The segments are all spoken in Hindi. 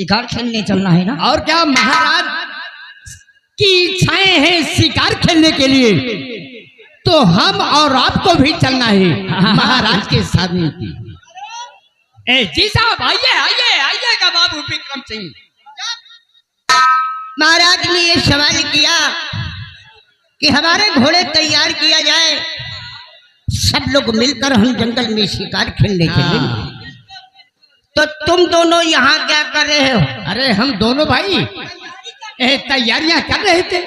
शिकार खेलने चलना है ना। और क्या महाराज की इच्छाएं हैं शिकार खेलने के लिए, तो हम और आपको भी चलना है महाराज के साथ में। जी साहब आइए आइए आइएगा बाबू विक्रम सिंह। महाराज ने ये सवाल किया कि हमारे घोड़े तैयार किया जाए, सब लोग मिलकर हम जंगल में शिकार खेलने चलेंगे। तो तुम दोनों यहाँ क्या कर रहे हो? अरे हम दोनों भाई तैयारियां कर रहे थे।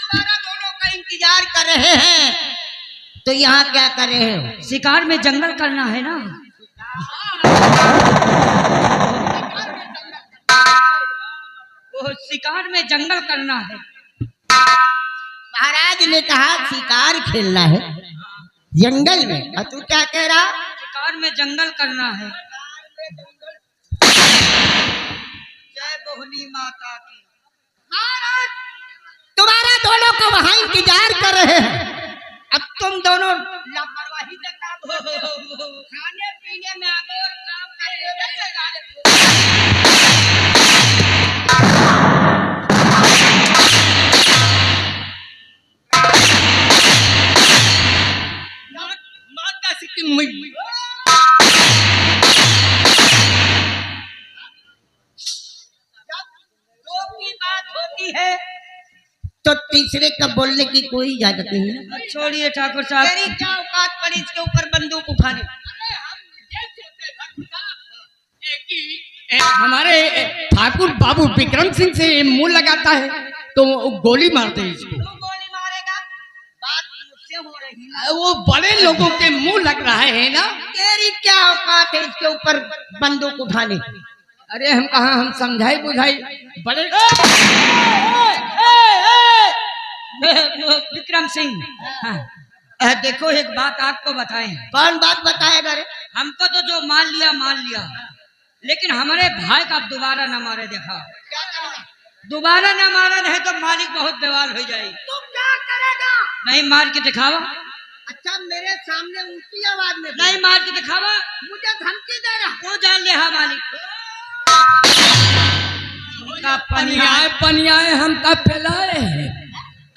तुम्हारा दोनों का इंतजार कर रहे हैं, तो यहाँ क्या कर रहे हो? शिकार में जंगल करना है ना। वो शिकार में जंगल करना है। महाराज ने कहा शिकार खेलना है जंगल में, और तू क्या कह रहा? शिकार में जंगल करना है। जय बोहनी माता की। महाराज तुम्हारा दोनों का वहां इंतजार कर रहे हैं, अब तुम दोनों लापरवाही से काम खाने पीने में आगे और काम करने में माता सिक्किम में होती है तो तीसरे का बोलने की कोई इजाजत नहीं है। छोड़िए ठाकुर साहब, तेरी क्या औकात पड़ी इसके ऊपर बंदूक उठाने? हमारे ठाकुर बाबू विक्रम सिंह से मुंह लगाता है तो गोली मारते हैं इसको। तू गोली मारेगा? बात मुझसे हो रही है। वो बड़े लोगों के मुंह लग रहा है ना। तेरी क्या औकात है इसके ऊपर बंदूक उठाने? अरे हम कहा, हम समझाई बुझाई बड़े। विक्रम सिंह, देखो एक बात आपको बताएं। कौन बात बताएगा रे? हमको तो जो मान लिया, लेकिन हमारे भाई का दोबारा न मारे। देखा, क्या करेगा? दोबारा न मारे नहीं तो मालिक बहुत बेवाल हो जाएगी। तू क्या करेगा? नहीं मार के दिखावा। अच्छा मेरे सामने ऊंची आवाज में नहीं मार के दिखावा। मुझे धमकी दे रहा? वो जान ले। हाँ मालिक का पनियाए हम तब फैलाए।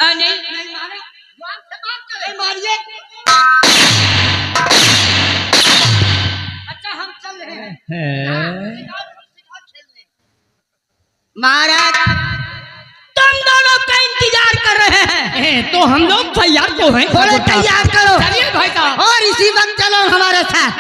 नहीं मारे, नहीं मारिए। अच्छा हम चल रहे हैं। महाराज तुम दोनों का इंतजार कर रहे हैं, तो हम लोग तैयार तो हैं। थोड़े तैयार करो। चलिए भाई साहब, और इसी वक्त चलो हमारे साथ।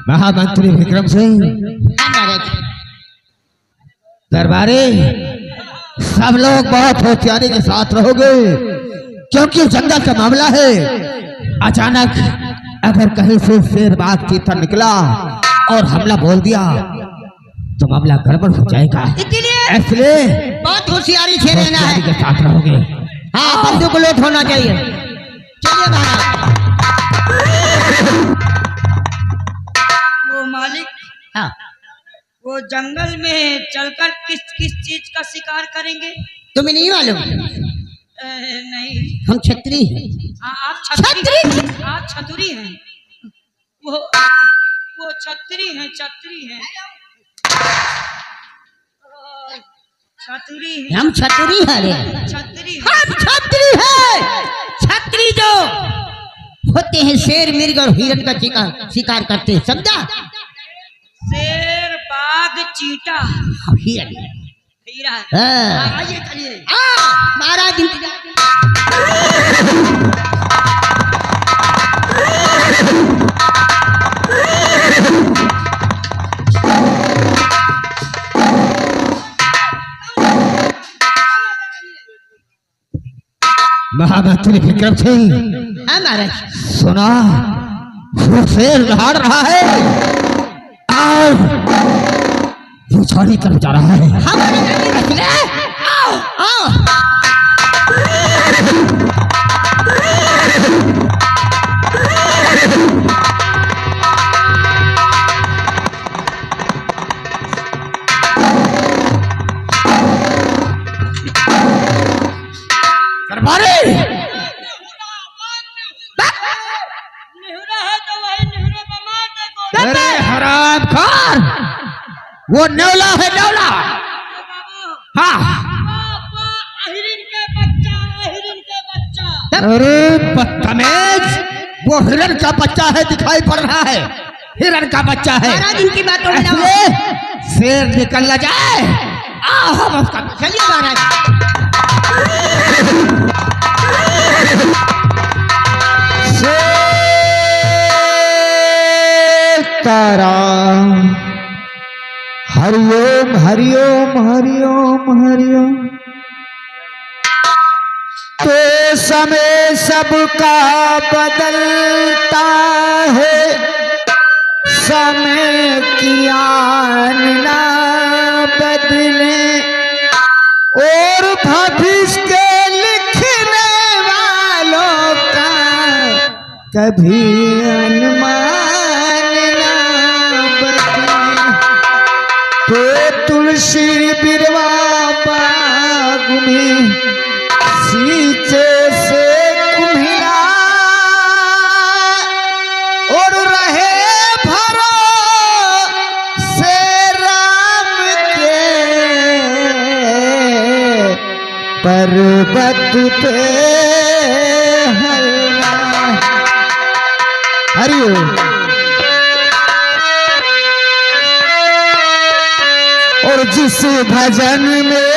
महामंत्री विक्रम सिंह, दरबारी सब लोग बहुत होशियारी के साथ रहोगे, क्योंकि जंगल का मामला है। अचानक अगर कहीं से शेर बाघ चीता निकला और हमला बोल दिया तो मामला गड़बड़ हो जाएगा। इसलिए बहुत होशियारी से रहना है। होशियारी के साथ रहोगे। हाँ, बंदूक लोड होना चाहिए। चलिए महाराज। वो मालिक, हाँ, वो जंगल में चलकर किस किस चीज का शिकार करेंगे? तुम्हें नहीं मालूम? नहीं। हम छतरी हैं। आप छतरी? आप छतरी हैं? वो छतरी हैं, छतरी हैं, छतरी हैं। हम छतरी हैं रे। छतरी हम छतरी है। छतरी जो होते हैं शेर मिर्ग और हिरन का शिकार करते हैं, समझा? शेर बाघ चीता हिरन। हिरन। हाँ। आइए चलिए। महाराज इंतजार। महामंत्री विक्रम सिंह, हाँ महाराज। सुना वो शेर दहाड़ रहा है और वो छाड़ी तरफ जा रहा है। हमारे जल्दी आओ आओ। अरे हरामखोर, वो नेवला है, नेवला। हाँ, हिरन के बच्चा, हिरन के बच्चा। अरे बदतमीज, वो हिरन का बच्चा है, दिखाई पड़ रहा है, हिरन का बच्चा है। महाराज इनकी बातों में ना हो। ऐसे शेर निकल न जाए। आओ हम उसका चलिए महाराज। ताराम, हरिओम हरिओम हरिओम हरिओम। तो समय सबका बदलता है, समय की आन ना बदले, और भविष्य के लिखने वालों का कभी अनुमान ना बदले। तो तुलसी बिरवा बाग में सींचे से कुम्हिला, और रहे भरोसे राम के पर्वत पे हरिओम। और जिस भजन में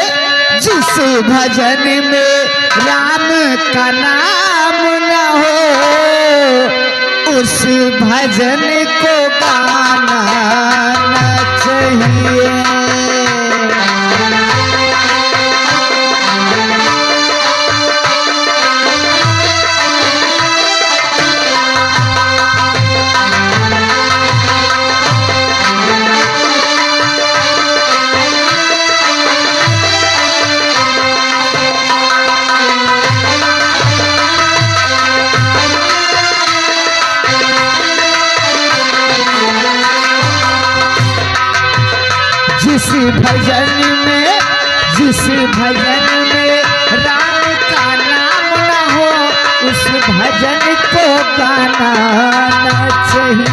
राम का नाम न हो, उस भजन को गाना न चाहिए। जिस भजन में राम का नाम न हो, उस भजन को गाना न चाहिए।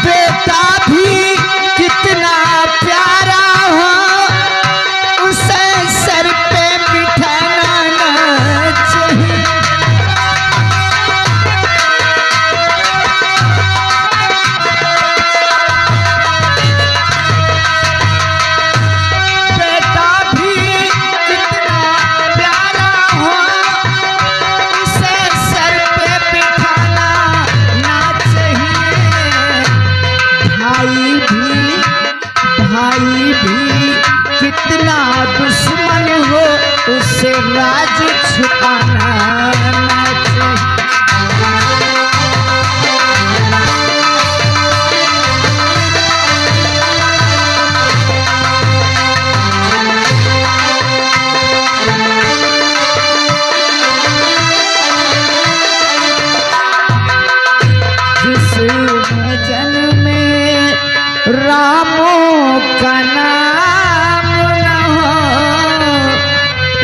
बेटा भी कितना प्यारा हो, उसे सर पे बिठाना न चाहिए। बेटा भी कितना प्यारा हो, उसे सर पे बिठाना न चाहिए। भाई भी कितना दुश्मन हो, उससे राज छुपाना न चाहिए। जिस भजन में रामों का नाम न हो,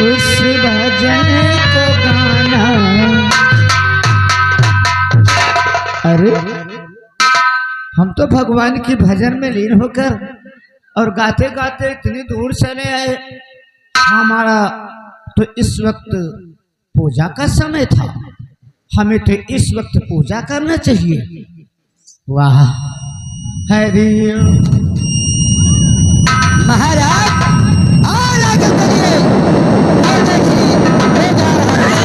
उस भजन को गाना। अरे हम तो भगवान की भजन में लीन होकर और गाते गाते इतनी दूर चले आए। हमारा तो इस वक्त पूजा का समय था, हमें तो इस वक्त पूजा करना चाहिए। वाह हरि महाराज, और आगे बढ़िए, और देखिए, वो जा रहा है,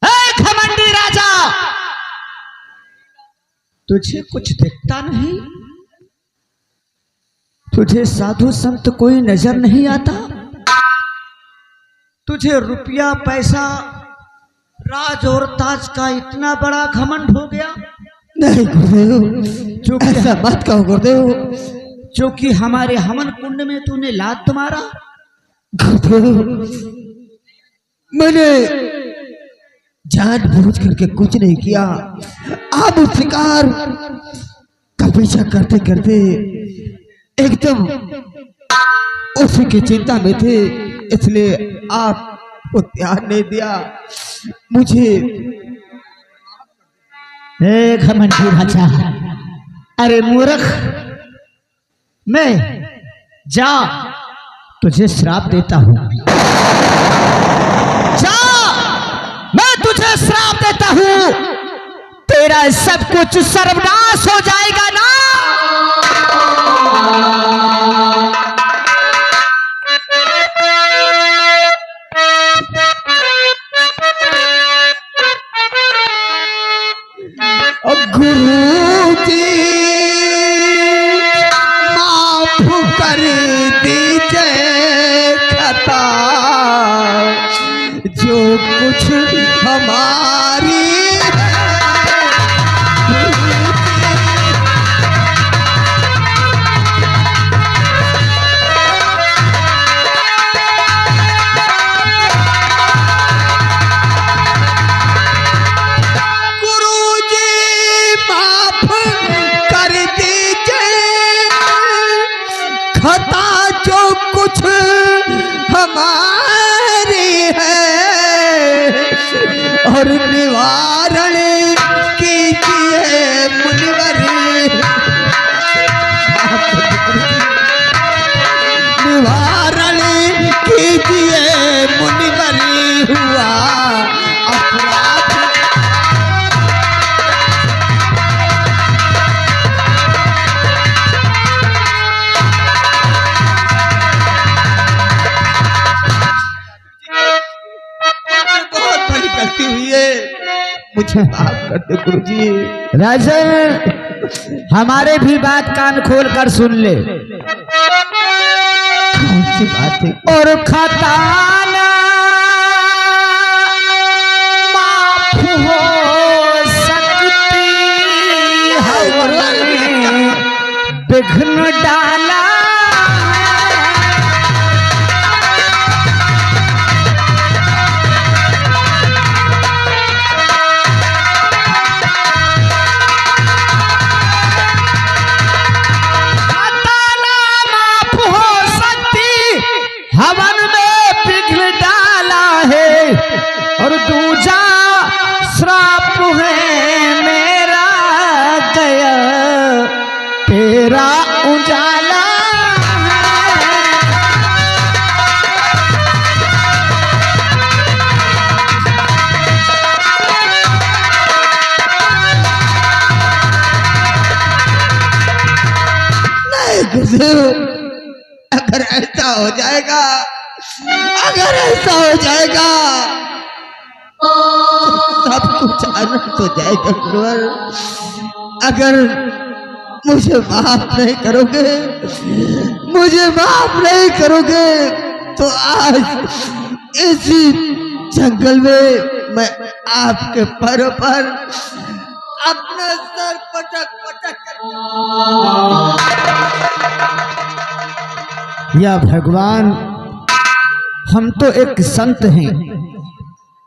और घमंडी राजा, तुझे कुछ दिखता नहीं? तुझे साधु संत कोई नजर नहीं आता? तुझे रुपया पैसा राज और ताज का इतना बड़ा घमंड हो गया? नहीं गुरुदेव, ऐसा मत कहो गुरुदेव। जो कि हमारे हवन कुंड में तूने लात मारा। गुरुदेव, मैंने जानबूझ करके कुछ नहीं किया। आप उस शिकार का पीछा करते करते एकदम उसी की चिंता में थे, इसलिए आपको ध्यान नहीं दिया। मुझे घमंडी भाषा। अरे मूर्ख, मैं जा तुझे श्राप देता हूं। जा, मैं तुझे श्राप देता हूं। तेरा सब कुछ सर्वनाश हो जाएगा ना। गुरु जी माफ कर दीजिए खता, जो कुछ हमारी खता जो कुछ हमारी है, और निवारण कीजिए मुनिवर। निवारण कीजिए मुनिवर, हुआ अपराध। गलती हुई है, मुझे माफ कर दे गुरुजी। राजन, हमारे भी बात कान खोल कर सुन ले। कौन सी बात है? और खताना माफ हो सकती है, विघ्न डाला हवन में पिघल डाला है, और दूजा श्राप है मेरा गया, तेरा उजाला नहीं गुरुदेव, अगर ऐसा हो जाएगा, अगर ऐसा हो जाएगा सब कुछ अनर्थ हो जाएगा गुरुवर। अगर मुझे माफ नहीं करोगे, मुझे माफ नहीं करोगे, तो आज इसी जंगल में मैं आपके पैरों पर अपना सर पटक पटक या भगवान, हम तो एक संत हैं।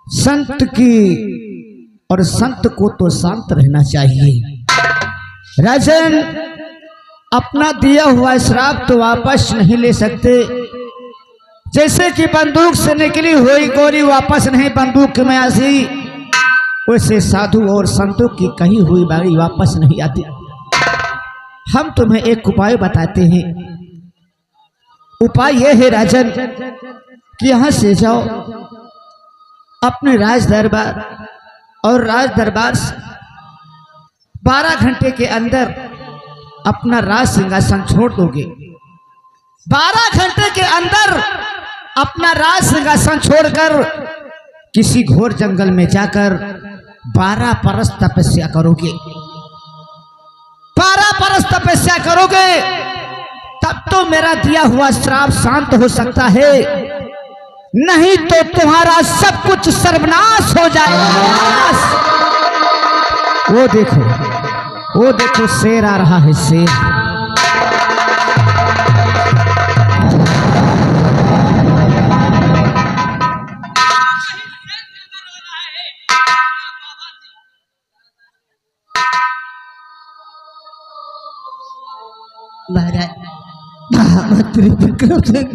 संत की और संत को तो शांत रहना चाहिए। राजन, अपना दिया हुआ श्राप तो वापस नहीं ले सकते। जैसे कि बंदूक से निकली हुई गोली वापस नहीं बंदूक में आती, वैसे साधु और संतों की कही हुई बारी वापस नहीं आती। हम तुम्हें एक उपाय बताते हैं। उपाय यह है राजन कि यहां से जाओ अपने राज दरबार, और राज दरबार से 12 घंटे के अंदर अपना राज सिंहासन छोड़ दोगे। 12 घंटे के अंदर अपना राज सिंहासन छोड़कर किसी घोर जंगल में जाकर 12 बरस तपस्या करोगे। 12 बरस तपस्या करोगे तब तो मेरा दिया हुआ श्राप शांत हो सकता है। नहीं तो तुम्हारा सब कुछ सर्वनाश हो जाएगा। वो देखो शेर आ रहा है, शेर। महाराज विक्रम सिंह,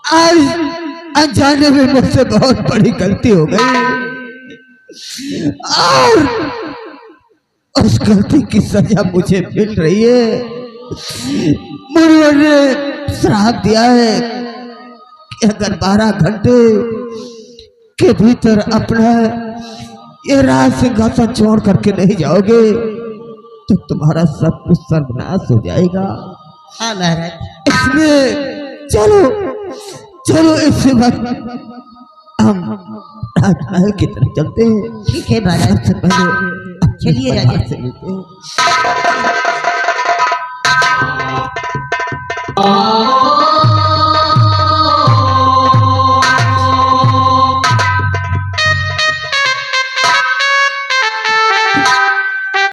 आज अनजाने में मुझसे बहुत बड़ी गलती हो गई और उस गलती की सजा मुझे मिल रही है। मुनिवर ने श्राप दिया है कि अगर 12 घंटे के भीतर अपना ये राज सिंहासन छोड़ करके नहीं जाओगे तो तुम्हारा सब कुछ सर्वनाश हो जाएगा। हाँ महाराज। इसलिए चलो इस वक्त हम राजमहल की तरफ चलते हैं। ठीक है महाराज, सबसे पहले चलिए राजा से मिलते हैं।